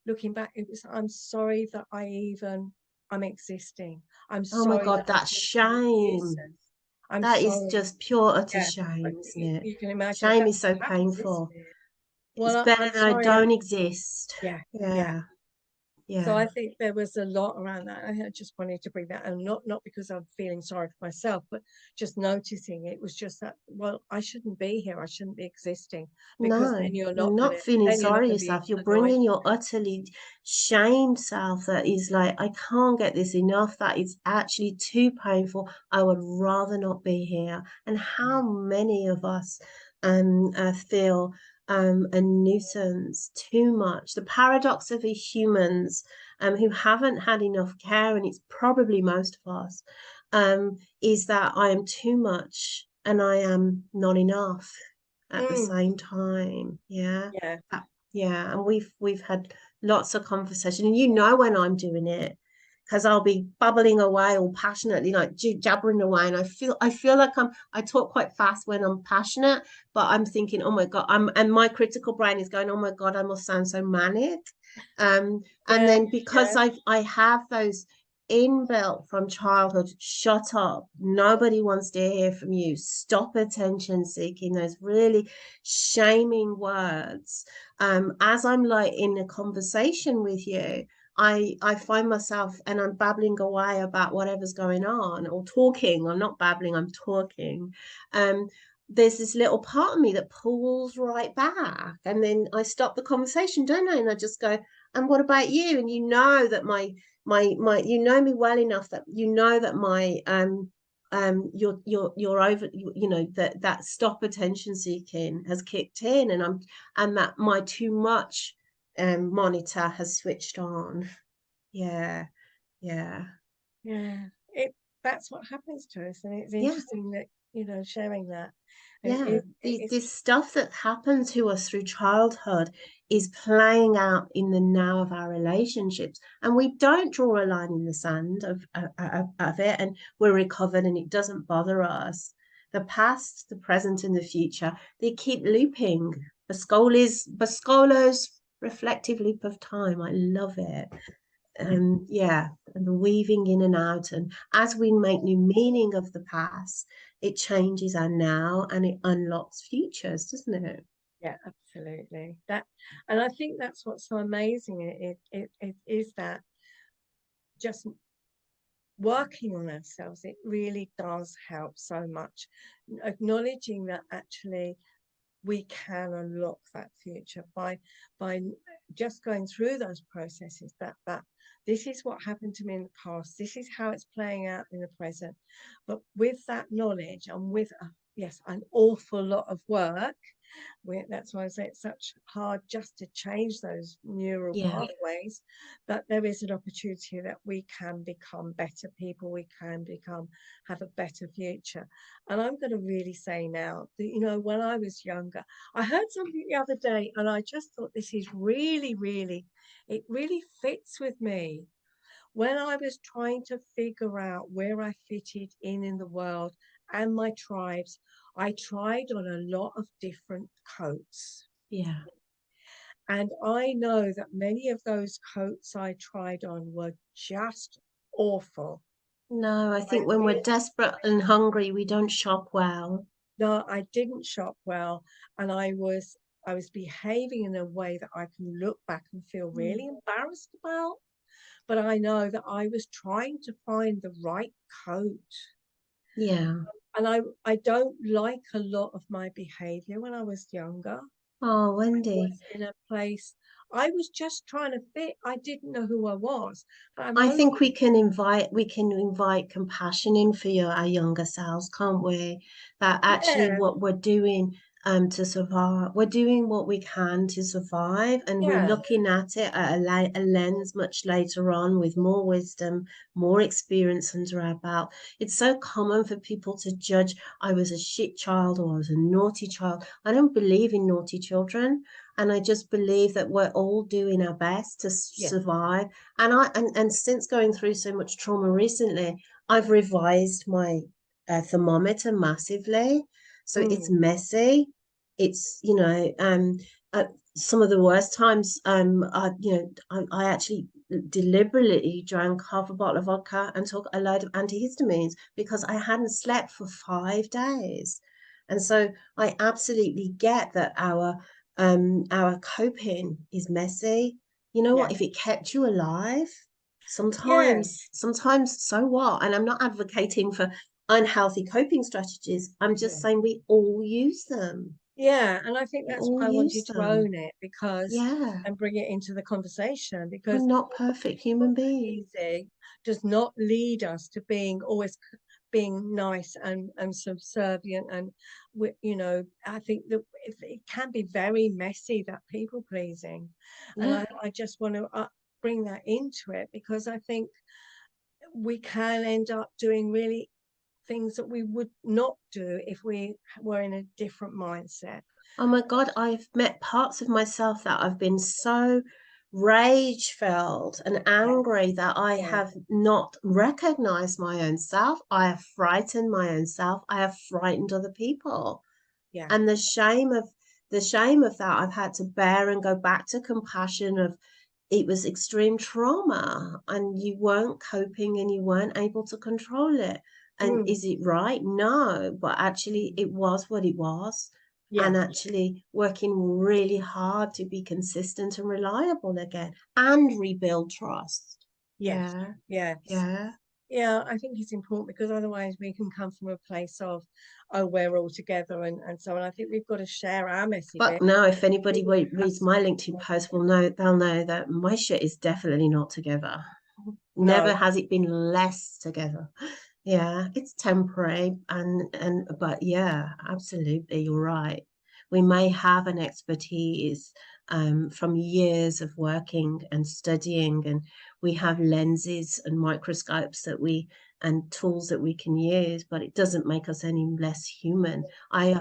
Looking back, it was. I'm sorry that I'm existing. I'm Oh my sorry that God, I that think to shame. exist. I'm That is sorry. just pure utter Yeah, shame, isn't it? you can imagine Shame that's is so massive, isn't painful. it? It's Well, better I'm that I sorry. don't exist. Yeah, yeah. Yeah. So Yeah. I think there was a lot around that. I just wanted to bring that, and not because I'm feeling sorry for myself, but just noticing it was just that, well, I shouldn't be here. I shouldn't be existing, because No, then you're not feeling you're not sorry gonna be yourself. You're annoyed. bringing your utterly shamed self that is like, I can't get this enough. That is actually too painful. I would rather not be here. And how many of us feel a nuisance too much? The paradox of the humans who haven't had enough care, and it's probably most of us, is that I am too much and I am not enough at the Mm, same time. Yeah. yeah, Yeah. And we've had lots of conversation. And you know when I'm doing it, because I'll be bubbling away all passionately, like jabbering away. And I feel like I talk quite fast when I'm passionate, but I'm thinking, oh my God, and my critical brain is going, oh my God, I must sound so manic. And yeah, then because yeah, I have those inbuilt from childhood, shut up, nobody wants to hear from you, stop attention seeking, those really shaming words. As I'm like in a conversation with you, I find myself and I'm babbling away about whatever's going on, or talking. I'm not babbling, I'm talking. um there's this little part of me that pulls right back, and then I stop the conversation, don't I, and I just go, and what about you? And you know that my you know me well enough that you know that my you're over, you know, that stop attention seeking has kicked in, and that my too much monitor has switched on. Yeah. Yeah. yeah. It That's what happens to us, and it's Yeah. interesting that, sharing that. Yeah, It's this stuff that happened to us through childhood is playing out in the now of our relationships, and we don't draw a line in the sand of it, and we're recovered, and it doesn't bother us. The past, the present, and the future, they keep looping. Boscolo's reflective loop of time. I love it. Yeah, and the weaving in and out, and as we make new meaning of the past, it changes our now and it unlocks futures, doesn't it? Yeah, absolutely. And I think that's what's so amazing. It is that just working on ourselves, it really does help so much. Acknowledging that actually we can unlock that future by just going through those processes, that this is what happened to me in the past, this is how it's playing out in the present. But with that knowledge, and with yes, an awful lot of work, that's why I say it's such hard just to change those neural Yeah. pathways, that there is an opportunity that we can become better people, we can become, have a better future. And I'm going to really say now that, when I was younger, I heard something the other day, and I just thought this is really, really, it really fits with me. When I was trying to figure out where I fitted in the world and my tribes, I tried on a lot of different coats. Yeah. And I know that many of those coats I tried on were just awful. No, I I think when we're really, desperate and hungry, we don't shop well. no, I didn't shop well, and I was behaving in a way that I can look back and feel Mm. really embarrassed about. But I know that I was trying to find the right coat. Yeah. And I don't like a lot of my behavior when I was younger. Oh, I Wendy, was in a place, I was just trying to fit. I didn't know who I was. But I'm I only, think we can invite compassion in for our younger selves, can't we? That actually yeah, what we're doing to survive, we're doing what we can to survive, and we're yeah, looking at it at a lens much later on with more wisdom, more experience under our belt. It's so common for people to judge, I was a shit child or I was a naughty child. I don't believe in naughty children. And I just believe that we're all doing our best to yeah. survive. And since going through so much trauma recently, I've revised my thermometer massively. So it's Mm, messy. It's, at some of the worst times, I actually deliberately drank half a bottle of vodka and took a load of antihistamines because I hadn't slept for 5 days. And so I absolutely get that our coping is messy. You know what? Yeah. If it kept you alive, Yeah. sometimes so what? And I'm not advocating for unhealthy coping strategies. I'm just Yeah. saying we all use them. Yeah, and I think We that's all why I use wanted to them. own it, because Yeah. and bring it into the conversation, We're because not perfect human beings. pleasing does not lead us to being always being nice and subservient, and I think that it can be very messy, that people pleasing, and Yeah. I just want to bring that into it, because I think we can end up doing really things that we would not do if we were in a different mindset. Oh my God, I've met parts of myself that I've been so rage filled and Yeah, angry that I yeah, have not recognized my own self. I have frightened my own self. I have frightened other people. yeah. And the shame of that I've had to bear and go back to compassion of it was extreme trauma and you weren't coping and you weren't able to control it. And Mm, is it right? No, but actually it was what it was. yeah, And actually working really hard to be consistent and reliable again and rebuild trust. yes, Yeah, yes. yeah. Yeah, I think it's important, because otherwise we can come from a place of, oh, we're all together, and so on. I think we've got to share our messy But bit. now, if anybody Really have reads some my LinkedIn post, will know they'll know that my shit is definitely not together. no, Never has it been less together. Yeah, it's temporary and but yeah, absolutely, you're right. We may have an expertise from years of working and studying, and we have lenses and microscopes that we and tools that we can use, but it doesn't make us any less human. I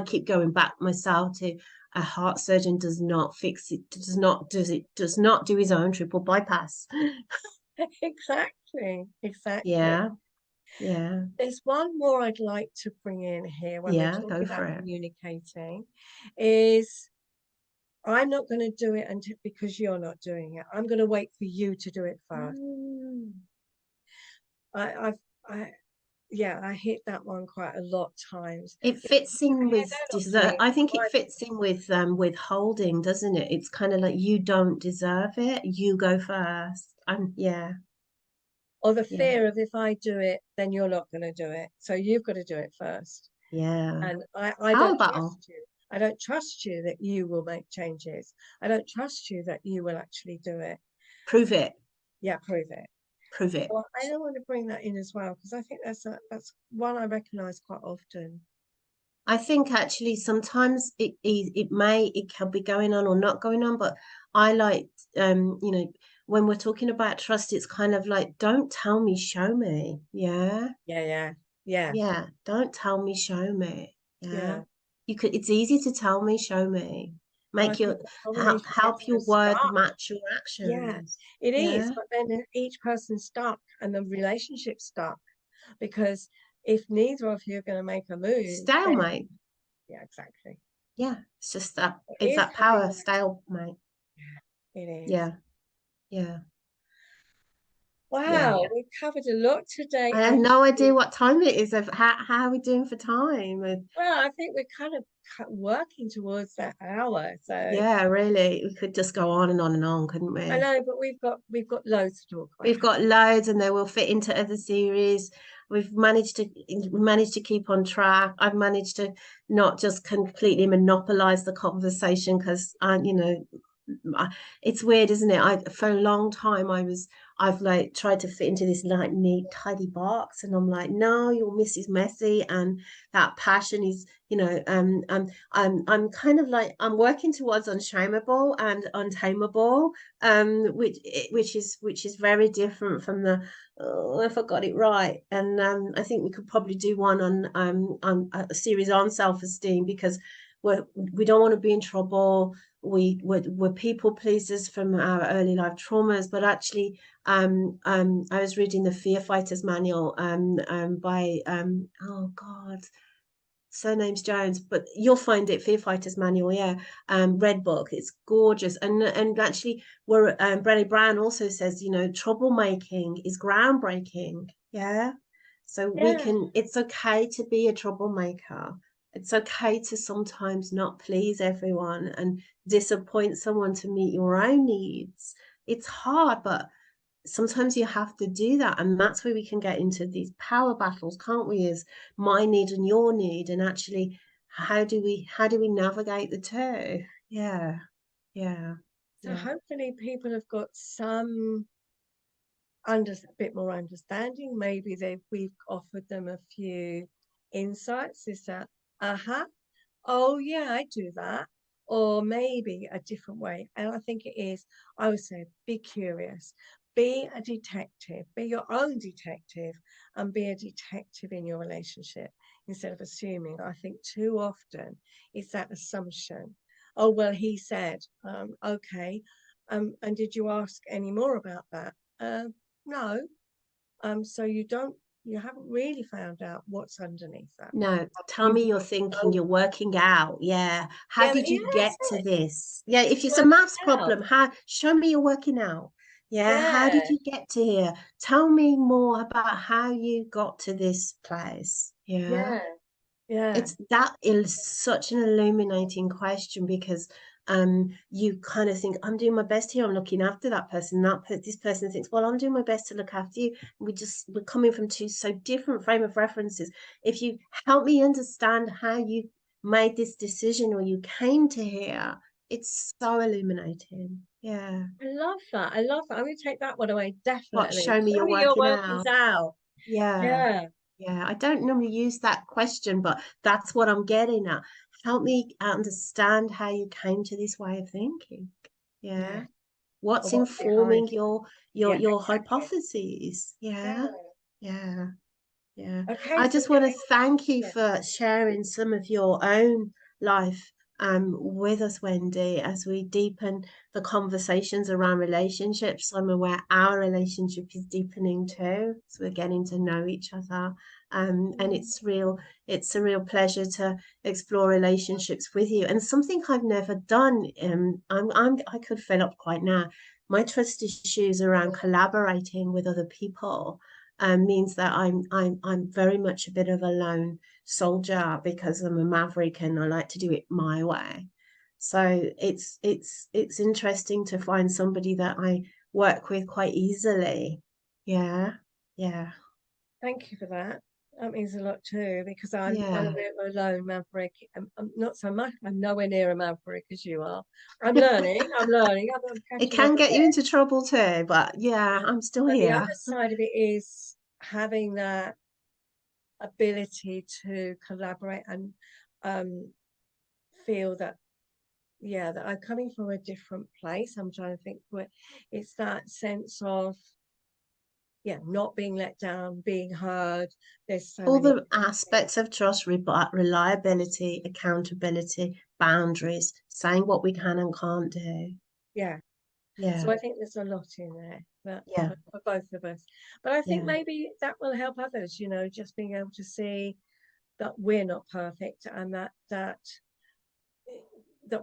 keep going back myself to a heart surgeon does not fix it, does not do his own triple bypass. exactly, exactly. Yeah, yeah, There's one more I'd like to bring in here when we're yeah, talking go for about it. communicating, is I'm not going to do it until because you're not doing it. I'm going to wait for you to do it first. Mm. I've, yeah, I hit that one quite a lot of times. It It's, fits in okay, with they're not doing desert. it. I think it Why fits in with withholding, doesn't it? It's kind of like you don't deserve it. You go first. And yeah, or the yeah, fear of, if I do it, then you're not going to do it. So you've got to do it first. yeah. And I Power don't battle. trust you. I don't trust you that you will make changes. I don't trust you that you will actually do it. Prove it. Yeah, prove it. Prove it. So I don't want to bring that in as well, because I think that's one I recognise quite often. I think actually sometimes it can be going on or not going on, but I like when we're talking about trust, it's kind of like don't tell me, show me. Yeah. Yeah, yeah, yeah, Yeah, don't tell me, show me. Yeah. yeah. It's easy to tell me, show me. And I Make think your the problem is you get help so your word stuck. match your Yeah, actions. it is. Yeah. But then each person's stuck and the relationship's stuck, because if neither of you are going to make a move, then Stalemate. yeah, exactly. Yeah. It's just that It it's is that having power that. stalemate. Yeah, it is. Yeah. Yeah. Yeah. Wow, we've covered a lot today, I have no idea actually. what time it is. Of how are we doing for time? Well, I think we're kind of working towards that hour. So Yeah, really. We could just go on and on and on, couldn't I we? know, but we've got loads to talk We've about. got loads and they will fit into other series. We've managed to keep on track. I've managed to not just completely monopolize the conversation because it's weird, isn't it? I for a long time I've like tried to fit into this like neat, tidy box, and I'm like, no, you're Mrs. Messy, and that passion is, I'm kind of like I'm working towards unshameable and untamable, which is very different from the oh, if I got it right. And I think we could probably do one on a series on self-esteem because we don't want to be in trouble. We're people pleasers from our early life traumas, but actually, I was reading the Fear Fighters Manual by oh God, surname's Jones, but you'll find it Fear Fighters Manual, yeah, red book. It's gorgeous, and actually, where Brené Brown also says, troublemaking is groundbreaking, yeah. So we Yeah, can. It's okay to be a troublemaker. It's okay to sometimes not please everyone and disappoint someone to meet your own needs. It's hard, but sometimes you have to do that. And that's where we can get into these power battles, can't we? Is my need and your need, and actually how do we navigate the two? Yeah, yeah, So yeah. hopefully people have got some under a bit more understanding. Maybe we've offered them a few insights. Is that oh yeah, I do that, or maybe a different way. And I think it is. I would say be curious, be a detective, be your own detective, and be a detective in your relationship instead of assuming. I think too often it's that assumption. Oh well, he said, okay, and did you ask any more about that? No. So you haven't really found out what's underneath that. No, tell You me you're thinking, don't. you're working out. Yeah. How Yeah, did yeah, you that's get to it. this? Yeah, if It's it's a working maths out. problem, how show me you're working out. Yeah, how did Yeah, you get to here? Tell me more about how you got to this place. Yeah. yeah, yeah, It's that is such an illuminating question because you kind of think I'm doing my best here, I'm looking after that person, this person thinks, well, I'm doing my best to look after you. We're coming from two so different frame of references. If you help me understand how you made this decision or you came to here, it's so illuminating. Yeah. I love that. I love that. I'm going to take that one away. What, Definitely. show me Show you're me your working workings out. out. Yeah. Yeah, Yeah, I don't normally use that question, but that's what I'm getting at. Help me understand how you came to this way of thinking. yeah. Yeah. Or What's what's informing behind it? your Yeah, your exactly. hypotheses? Yeah. Yeah. Yeah. Yeah. Okay, I so just want to thank you yeah. for sharing some of your own life with us, Wendy, as we deepen the conversations around relationships. I'm aware our relationship is deepening too, so we're getting to know each other. And Mm. it's a real pleasure to explore relationships with you. And something I've never done, I could fill up quite now. My trust issues around collaborating with other people means that I'm very much a bit of a lone soldier because I'm a maverick and I like to do it my way. So it's interesting to find somebody that I work with quite easily. Yeah, yeah, Thank you for that. That means a lot too, because I'm a yeah. bit of a lone maverick. I'm not so much. I'm nowhere near a maverick as you are. I'm learning. I'm learning. I'm It catching up can a get you bit. into trouble too, but yeah, I'm still But the other here. side of it is having that ability to collaborate and um, feel that, yeah, that I'm coming from a different place. I'm trying to think where it's that sense of, yeah, not being let down, being heard. There's so All many the different things. aspects of trust, reliability, accountability, boundaries, saying what we can and can't do. Yeah. So Yeah, I think there's a lot in there that yeah, for both of us. But I think yeah. maybe that will help others, just being able to see that we're not perfect and that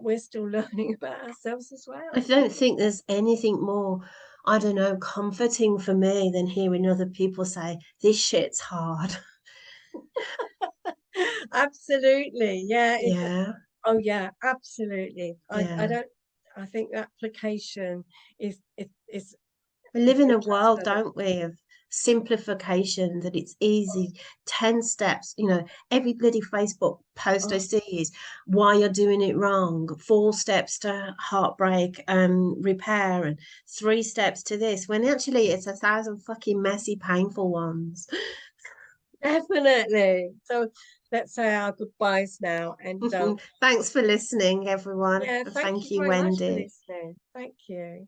we're still learning about ourselves as I well. don't think there's anything more, I don't know, comforting for me than hearing other people say, this shit's hard. Absolutely. Yeah. Yeah, Oh yeah, absolutely. I yeah. don't I think application is We is live in the a world, transfer. don't we, of simplification, that it's easy, 10 steps, every bloody Facebook post I Oh, see is why you're doing it wrong, 4 steps to heartbreak and repair, and 3 steps to this, when actually it's 1,000 fucking messy, painful ones. definitely. So let's say our goodbyes now. And Thanks for listening, everyone. yeah, And thank you thank you, very much for Wendy. listening. Thank you.